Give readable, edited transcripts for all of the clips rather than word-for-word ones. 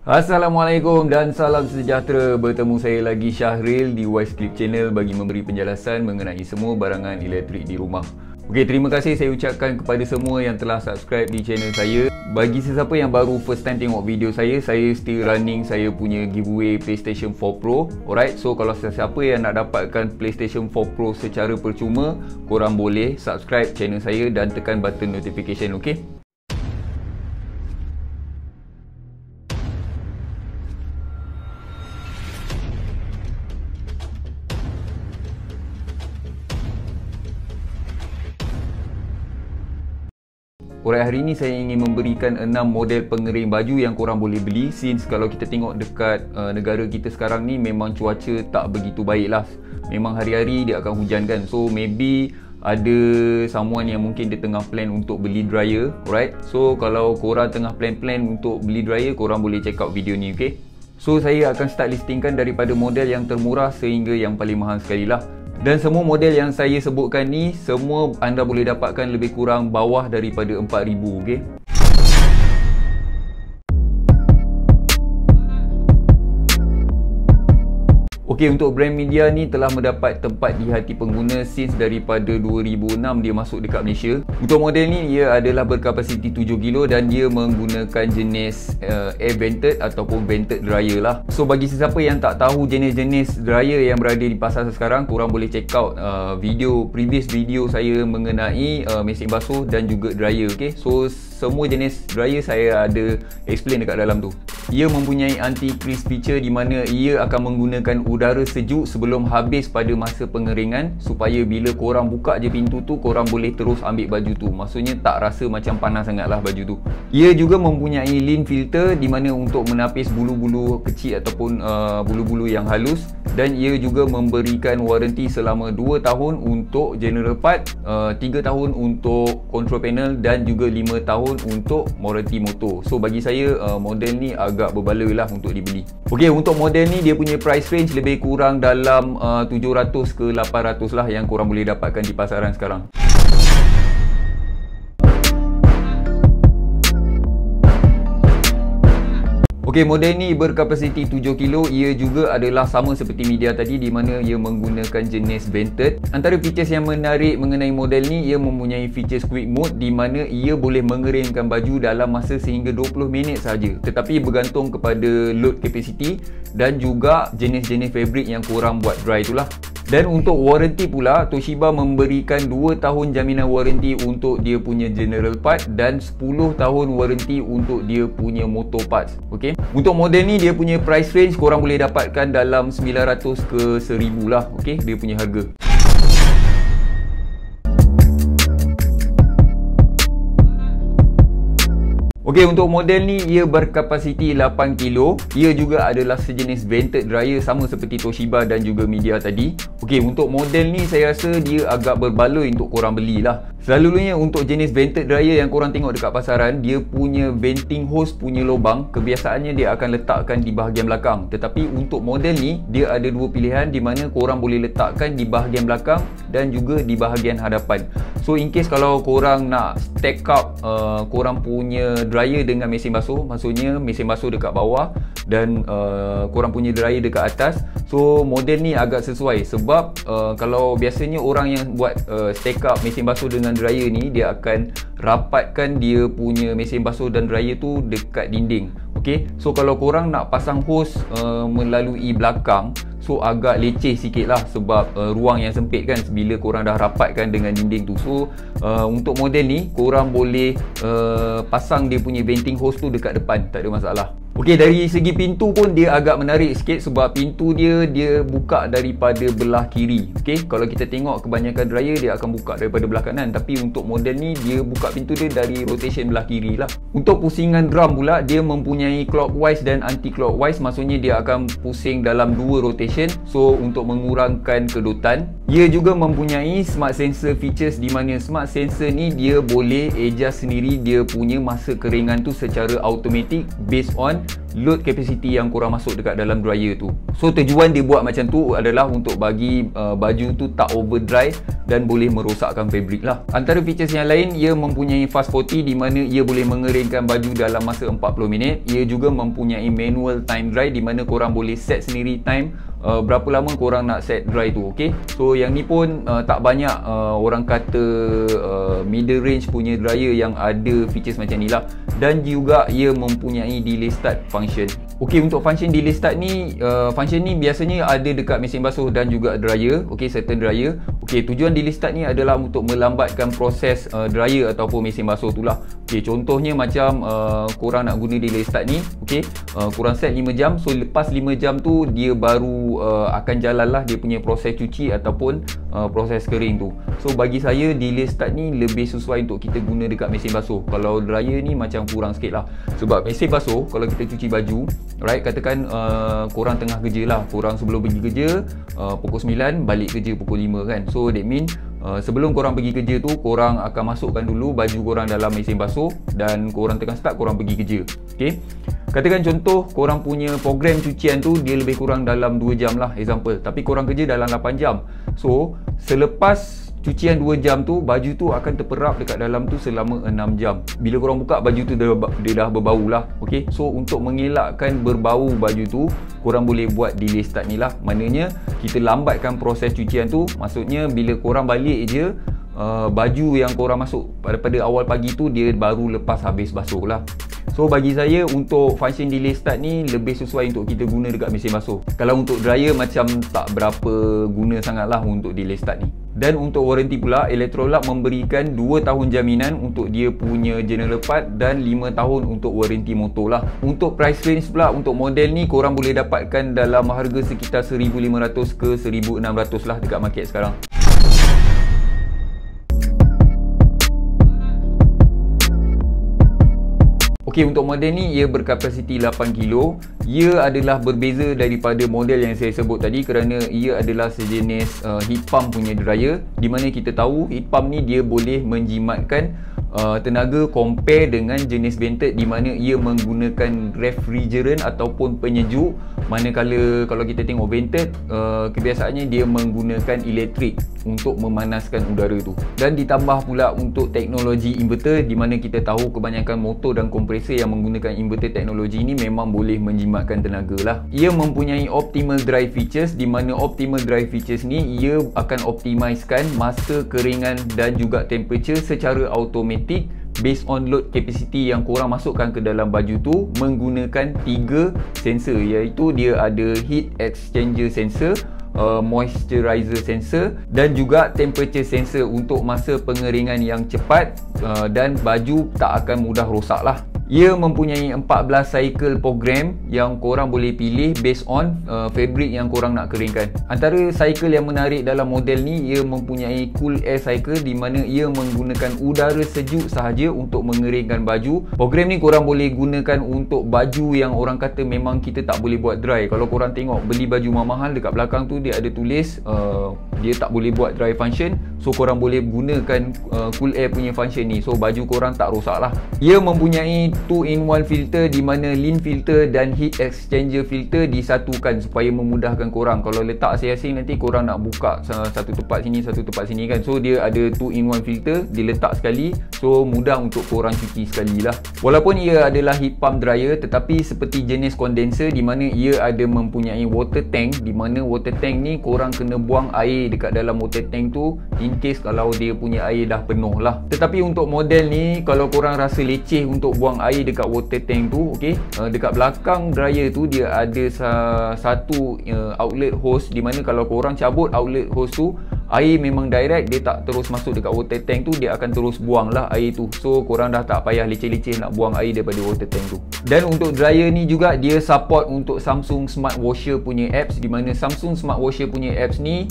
Assalamualaikum dan salam sejahtera. Bertemu saya lagi Syahril di Wise Clip Channel bagi memberi penjelasan mengenai semua barangan elektrik di rumah. Okey, terima kasih saya ucapkan kepada semua yang telah subscribe di channel saya. Bagi sesiapa yang baru first time tengok video saya still running saya punya giveaway PlayStation 4 Pro. Alright, so kalau sesiapa yang nak dapatkan PlayStation 4 Pro secara percuma, korang boleh subscribe channel saya dan tekan button notification, okey? Alright, hari ini saya ingin memberikan 6 model pengering baju yang korang boleh beli. Since kalau kita tengok dekat negara kita sekarang ni memang cuaca tak begitu baik lah. Memang hari-hari dia akan hujan kan. So maybe ada someone yang mungkin dia tengah plan untuk beli dryer. Alright, so kalau korang tengah plan-plan untuk beli dryer, korang boleh check out video ni, okay? So saya akan start listingkan daripada model yang termurah sehingga yang paling mahal sekali lah. Dan semua model yang saya sebutkan ni, semua anda boleh dapatkan lebih kurang bawah daripada 4,000, okey? Okey, untuk brand media ni telah mendapat tempat di hati pengguna since daripada 2006 dia masuk dekat Malaysia. Untuk model ni, ia adalah berkapasiti 7kg dan dia menggunakan jenis air vented ataupun vented dryer lah. So bagi sesiapa yang tak tahu jenis-jenis dryer yang berada di pasar sekarang, korang boleh check out previous video saya mengenai mesin basuh dan juga dryer, okey? So semua jenis dryer saya ada explain dekat dalam tu. Ia mempunyai anti-crease feature di mana ia akan menggunakan udara sejuk sebelum habis pada masa pengeringan supaya bila korang buka je pintu tu, korang boleh terus ambil baju tu. Maksudnya tak rasa macam panas sangat lah baju tu. Ia juga mempunyai lint filter di mana untuk menapis bulu-bulu kecil ataupun bulu-bulu yang halus, dan ia juga memberikan waranti selama 2 tahun untuk general part, 3 tahun untuk control panel dan juga 5 tahun untuk warranty motor. So bagi saya model ni agak berbaloi lah untuk dibeli. Okey, untuk model ni dia punya price range lebih kurang dalam 700 ke 800 lah yang korang boleh dapatkan di pasaran sekarang. Okey, model ni berkapasiti 7kg. Ia juga adalah sama seperti media tadi di mana ia menggunakan jenis vented. Antara features yang menarik mengenai model ni, ia mempunyai features quick mode di mana ia boleh mengeringkan baju dalam masa sehingga 20 minit saja. Tetapi bergantung kepada load capacity dan juga jenis-jenis fabric yang korang buat dry itulah. Dan untuk warranty pula, Toshiba memberikan 2 tahun jaminan warranty untuk dia punya general part dan 10 tahun warranty untuk dia punya motor parts. Okey. Untuk model ni dia punya price range korang boleh dapatkan dalam 900 ke 1000 lah. Okey, dia punya harga. Okey, untuk model ni ia berkapasiti 8kg. Ia juga adalah sejenis vented dryer sama seperti Toshiba dan juga media tadi. Okey, untuk model ni saya rasa dia agak berbaloi untuk korang belilah. Selalunya untuk jenis vented dryer yang korang tengok dekat pasaran, dia punya venting hose punya lubang kebiasaannya dia akan letakkan di bahagian belakang. Tetapi untuk model ni dia ada dua pilihan di mana korang boleh letakkan di bahagian belakang dan juga di bahagian hadapan. So in case kalau korang nak stack up korang punya dryer dengan mesin basuh, maksudnya mesin basuh dekat bawah dan korang punya dryer dekat atas, so model ni agak sesuai. Sebab kalau biasanya orang yang buat stack up mesin basuh dengan dryer ni, dia akan rapatkan dia punya mesin basuh dan dryer tu dekat dinding. Okey, so kalau korang nak pasang hose melalui belakang, so agak leceh sikit lah sebab ruang yang sempit kan bila korang dah rapatkan dengan dinding tu. So untuk model ni korang boleh pasang dia punya venting hose tu dekat depan, tak ada masalah. Okey, dari segi pintu pun dia agak menarik sikit sebab pintu dia buka daripada belah kiri. Okey, kalau kita tengok kebanyakan dryer dia akan buka daripada belah kanan, tapi untuk model ni dia buka pintu dia dari rotation belah kiri lah. Untuk pusingan drum pula, dia mempunyai clockwise dan anti clockwise, maksudnya dia akan pusing dalam 2 rotation, so untuk mengurangkan kedutan. Ia juga mempunyai smart sensor features di mana smart sensor ni dia boleh adjust sendiri dia punya masa keringan tu secara automatic based on load capacity yang korang masuk dekat dalam dryer tu. So tujuan dia buat macam tu adalah untuk bagi baju tu tak over dry dan boleh merosakkan fabric lah. Antara features yang lain, ia mempunyai fast 40 di mana ia boleh mengeringkan baju dalam masa 40 minit. Ia juga mempunyai manual time dry di mana korang boleh set sendiri time berapa lama korang nak set dry tu. Okay, so yang ni pun tak banyak orang kata middle range punya dryer yang ada features macam ni lah. Dan juga ia mempunyai delay start function. Okay, untuk function delay start ni, function ni biasanya ada dekat mesin basuh dan juga dryer. Okay, certain dryer. Okay, tujuan delay start ni adalah untuk melambatkan proses dryer ataupun mesin basuh tu lah. Okay, contohnya macam korang nak guna delay start ni, okay, korang set 5 jam. So lepas 5 jam tu dia baru akan jalan lah dia punya proses cuci ataupun proses kering tu. So bagi saya delay start ni lebih sesuai untuk kita guna dekat mesin basuh. Kalau dryer ni macam kurang sikit lah. Sebab mesin basuh, kalau kita cuci baju, right, katakan korang tengah kerja lah, korang sebelum pergi kerja pukul 9, balik kerja pukul 5 kan. So that mean sebelum korang pergi kerja tu, korang akan masukkan dulu baju korang dalam mesin basuh dan korang tengah start korang pergi kerja. Okay, katakan contoh korang punya program cucian tu dia lebih kurang dalam 2 jam lah, example, tapi korang kerja dalam 8 jam. So selepas cucian 2 jam tu, baju tu akan terperap dekat dalam tu selama 6 jam. Bila korang buka, baju tu dia dah berbau lah. Okay, so untuk mengelakkan berbau baju tu, korang boleh buat delay start ni lah. Maknanya kita lambatkan proses cucian tu. Maksudnya bila korang balik je, baju yang korang masuk pada awal pagi tu dia baru lepas habis basuh lah. So bagi saya untuk function delay start ni lebih sesuai untuk kita guna dekat mesin basuh. Kalau untuk dryer macam tak berapa guna sangat lah untuk delay start ni. Dan untuk warranty pula, Electrolux memberikan 2 tahun jaminan untuk dia punya general part dan 5 tahun untuk warranty motor lah. Untuk price range pula untuk model ni korang boleh dapatkan dalam harga sekitar 1,500 ke 1,600 lah dekat market sekarang. Okey, untuk model ni ia berkapasiti 8 kilo. Ia adalah berbeza daripada model yang saya sebut tadi kerana ia adalah sejenis heat pump punya dryer, di mana kita tahu heat pump ni dia boleh menjimatkan tenaga compare dengan jenis vented di mana ia menggunakan refrigerant ataupun penyejuk, manakala kalau kita tengok vented kebiasaannya dia menggunakan elektrik untuk memanaskan udara tu. Dan ditambah pula untuk teknologi inverter, di mana kita tahu kebanyakan motor dan kompresor yang menggunakan inverter teknologi ni memang boleh menjimatkan tenaga lah. Ia mempunyai optimal dry features, di mana optimal dry features ni ia akan optimizekan masa keringan dan juga temperature secara automatik based on load capacity yang korang masukkan ke dalam baju tu menggunakan 3 sensor, iaitu dia ada heat exchanger sensor, moisturizer sensor dan juga temperature sensor untuk masa pengeringan yang cepat dan baju tak akan mudah rosak lah. Ia mempunyai 14 cycle program yang korang boleh pilih based on fabric yang korang nak keringkan. Antara cycle yang menarik dalam model ni, ia mempunyai cool air cycle di mana ia menggunakan udara sejuk sahaja untuk mengeringkan baju. Program ni korang boleh gunakan untuk baju yang orang kata memang kita tak boleh buat dry. Kalau korang tengok beli baju mahal dekat belakang tu dia ada tulis dia tak boleh buat dry function. So korang boleh gunakan cool air punya function ni, so baju korang tak rosak lah. Ia mempunyai 2-in-1 filter di mana lean filter dan heat exchanger filter disatukan supaya memudahkan korang. Kalau letak asing-asing nanti korang nak buka satu tempat sini kan. So dia ada 2-in-1 filter, diletak sekali, so mudah untuk korang cuci sekali lah. Walaupun ia adalah heat pump dryer, tetapi seperti jenis condenser di mana ia ada mempunyai water tank, di mana water tank ni korang kena buang air dekat dalam water tank tu in case kalau dia punya air dah penuh lah. Tetapi untuk model ni kalau korang rasa leceh untuk buang air dekat water tank tu, okey, dekat belakang dryer tu dia ada satu outlet hose di mana kalau korang cabut outlet hose tu, air memang direct, dia tak terus masuk dekat water tank tu, dia akan terus buang lah air tu. So korang dah tak payah leceh-leceh nak buang air daripada water tank tu. Dan untuk dryer ni juga dia support untuk Samsung Smart Washer punya apps, di mana Samsung Smart Washer punya apps ni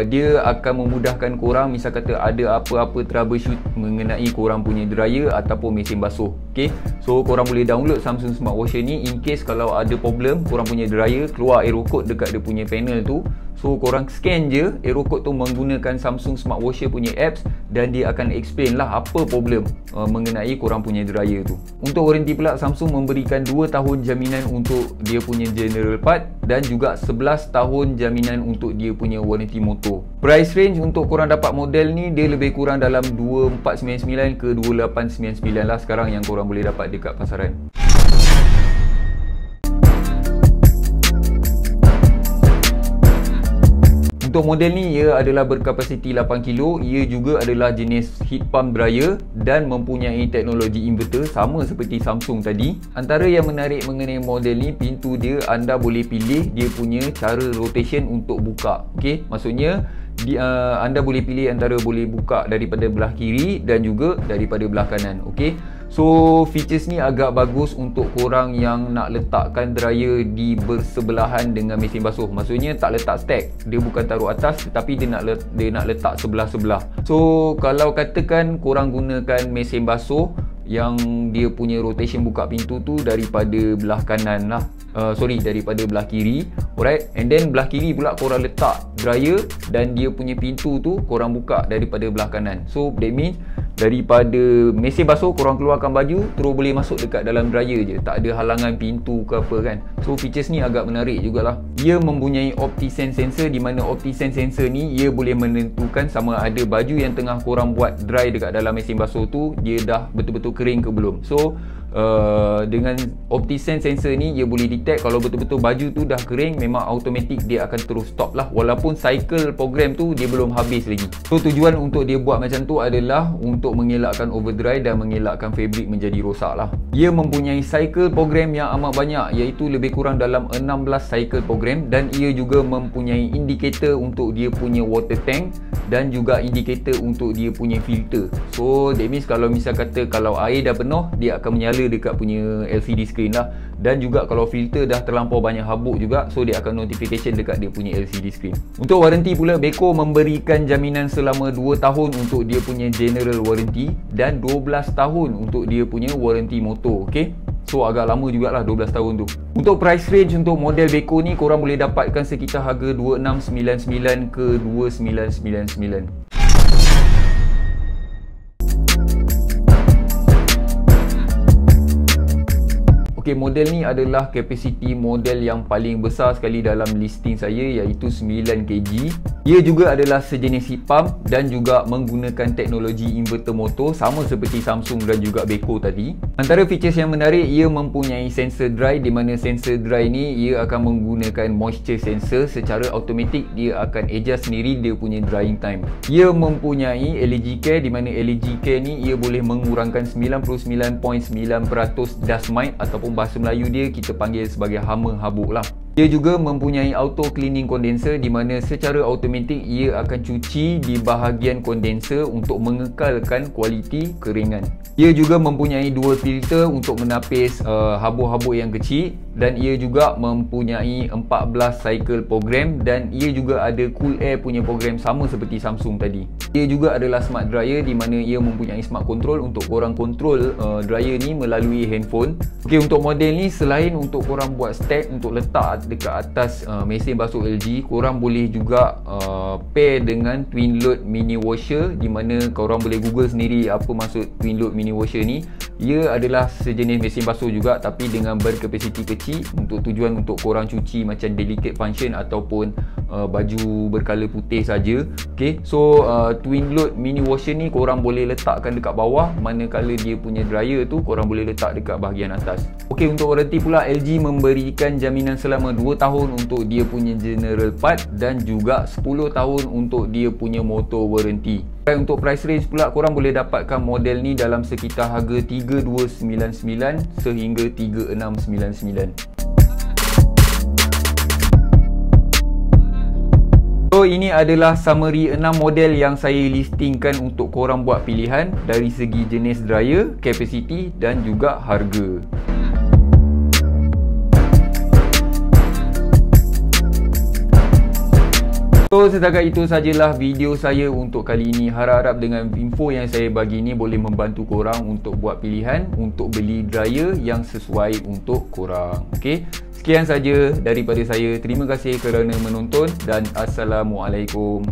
dia akan memudahkan korang misal kata ada apa-apa troubleshoot mengenai korang punya dryer ataupun mesin basuh. Okay, so korang boleh download Samsung Smart Washer ni in case kalau ada problem korang punya dryer keluar error code dekat dia punya panel tu. So korang scan je error code tu menggunakan Samsung Smart Washer punya apps dan dia akan explain lah apa problem mengenai korang punya dryer tu. Untuk warranty pula, Samsung memberikan 2 tahun jaminan untuk dia punya general part dan juga 11 tahun jaminan untuk dia punya warranty motor. Price range untuk korang dapat model ni dia lebih kurang dalam 2499 ke 2899 lah sekarang yang korang boleh dapat dekat pasaran. Untuk model ni, ia adalah berkapasiti 8 kilo. Ia juga adalah jenis heat pump dryer dan mempunyai teknologi inverter sama seperti Samsung tadi. Antara yang menarik mengenai model ni, pintu dia anda boleh pilih dia punya cara rotation untuk buka. Okey, maksudnya anda boleh pilih antara boleh buka daripada belah kiri dan juga daripada belah kanan. Okey. So features ni agak bagus untuk korang yang nak letakkan dryer di bersebelahan dengan mesin basuh. Maksudnya tak letak stack, dia bukan taruh atas tetapi dia nak letak sebelah-sebelah. So kalau katakan korang gunakan mesin basuh yang dia punya rotation buka pintu tu daripada belah kanan lah, daripada belah kiri. Alright, and then belah kiri pula korang letak dryer dan dia punya pintu tu korang buka daripada belah kanan. So that means daripada mesin basuh korang keluarkan baju terus boleh masuk dekat dalam dryer je, tak ada halangan pintu ke apa kan. So features ni agak menarik jugalah. Ia mempunyai OptiSense sensor, di mana OptiSense sensor ni ia boleh menentukan sama ada baju yang tengah korang buat dry dekat dalam mesin basuh tu dia dah betul-betul kering ke belum. So dengan OptiSense sensor ni ia boleh detect kalau betul-betul baju tu dah kering, memang automatic dia akan terus stop lah, walaupun cycle program tu dia belum habis lagi. So tujuan untuk dia buat macam tu adalah untuk mengelakkan overdry dan mengelakkan fabric menjadi rosak lah. Ia mempunyai cycle program yang amat banyak, iaitu lebih kurang dalam 16 cycle program, dan ia juga mempunyai indikator untuk dia punya water tank dan juga indikator untuk dia punya filter. So that means kalau misal kata kalau air dah penuh, dia akan menyala dekat punya LCD screen lah. Dan juga kalau filter dah terlampau banyak habuk juga, so dia akan notification dekat dia punya LCD screen. Untuk warranty pula, Beko memberikan jaminan selama 2 tahun untuk dia punya general warranty dan 12 tahun untuk dia punya warranty motor. Okay, so agak lama jugalah 12 tahun tu. Untuk price range untuk model Beko ni, korang boleh dapatkan sekitar harga 2699 ke 2999. Okay, model ni adalah kapasiti model yang paling besar sekali dalam listing saya, iaitu 9kg. Ia juga adalah sejenis heat pump dan juga menggunakan teknologi inverter motor sama seperti Samsung dan juga Beko tadi. Antara features yang menarik, ia mempunyai sensor dry, di mana sensor dry ni ia akan menggunakan moisture sensor. Secara automatik dia akan adjust sendiri dia punya drying time. Ia mempunyai LED care, di mana LED care ni ia boleh mengurangkan 99.9% dust mite, ataupun bahasa Melayu dia kita panggil sebagai hama habuk lah. Ia juga mempunyai auto cleaning condenser, di mana secara automatik ia akan cuci di bahagian condenser untuk mengekalkan kualiti keringan. Ia juga mempunyai dual filter untuk menapis habuk-habuk yang kecil, dan ia juga mempunyai 14 cycle program, dan ia juga ada cool air punya program sama seperti Samsung tadi. Ia juga adalah smart dryer, di mana ia mempunyai smart control untuk korang control dryer ni melalui handphone. Okey, untuk model ni selain untuk korang buat stack untuk letak dekat atas mesin basuh LG, korang boleh juga pair dengan twin load mini washer, di mana korang boleh google sendiri apa maksud twin load mini washer ni. Ia adalah sejenis mesin basuh juga tapi dengan berkapasiti kecil, untuk tujuan untuk korang cuci macam delicate function ataupun baju berkala putih saja. Okey, so twin load mini washer ni korang boleh letakkan dekat bawah, manakala dia punya dryer tu korang boleh letak dekat bahagian atas. Okey, untuk warranty pula, LG memberikan jaminan selama 2 tahun untuk dia punya general part dan juga 10 tahun untuk dia punya motor warranty. Dan untuk price range pula, korang boleh dapatkan model ni dalam sekitar harga 3299 sehingga 3699. So ini adalah summary 6 model yang saya listingkan untuk korang buat pilihan dari segi jenis dryer, kapasiti dan juga harga. So setakat itu sajalah video saya untuk kali ini. Harap-harap dengan info yang saya bagi ni boleh membantu korang untuk buat pilihan untuk beli dryer yang sesuai untuk korang. Okey, sekian saja daripada saya. Terima kasih kerana menonton dan Assalamualaikum.